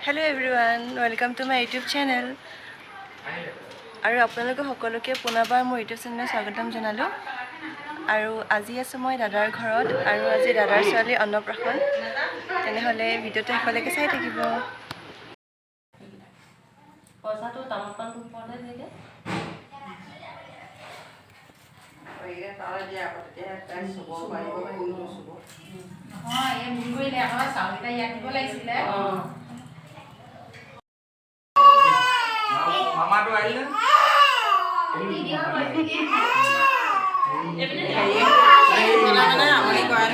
Hello everyone, welcome to my YouTube channel. আৰু আপোনালোক সকলোকে পুনৰবাৰ মোৰ YouTube চেনেলত স্বাগতম জনালো। আৰু আজি আছো মই দাদাৰ ঘৰত আৰু আজি দাদাৰ ছোৱালী অন্নপ্ৰাশন। তেনেহলে ভিডিওটো শেষলৈকে চাই থাকিব। পইচাটো তামোলপান কোনফালে দিলে? ওইরে তারা যে আপতে তাই সব পাইব কোনটো সব নহয় এই মুড়ি কৰিলে আকৌ চাউলটা ইয়াত দিব লাগিছিলে মামাটো আইলে মানে আমনি কৰাই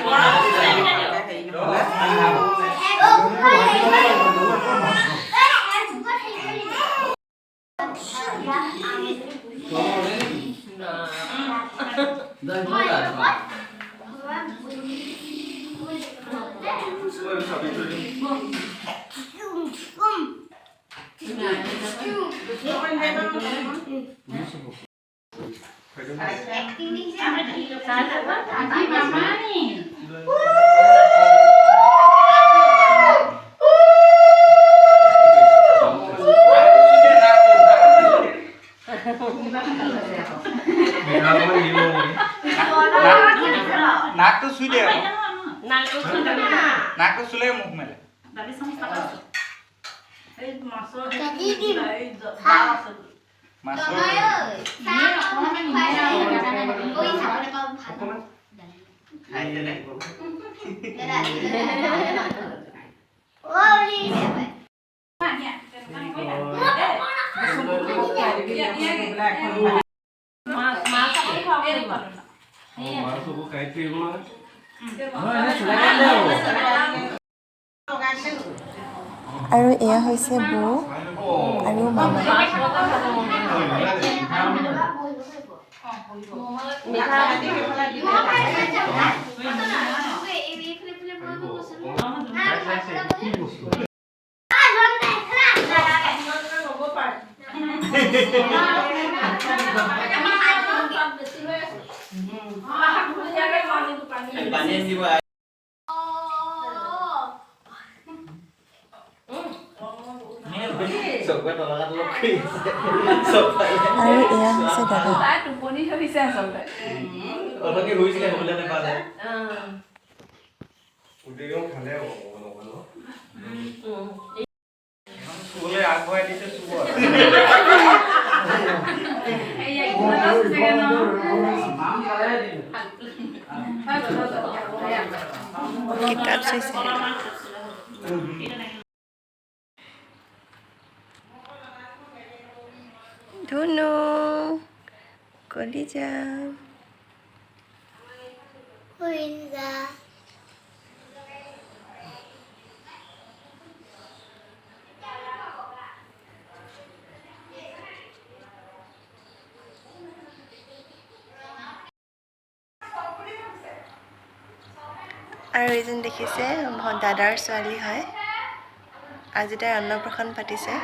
নাকটো চুই দে নাকটো চুলে মুখ মেলে দাবি সমস্যা আছে এই মাছৰ এই মাছৰ আৰু এয়া হৈছে বৌ আৰু মামা। আৰু এয়া হৈছে দাদা। তাই টোপনি ধৰিছে আচলতে অলকে হৈছিলে হ'বলে নেপালে উদিগম খালে সুবলে আগবঢ়াই দিছে সুবল এই কিমান আছে ন মাম খালে দিম কিতাপ চাইছে। ধুনু কলিজা আৰু এজন দেখিছে দাদাৰ ছোৱালী হয়। আজি তাই অন্নপ্ৰাশন পাতিছে।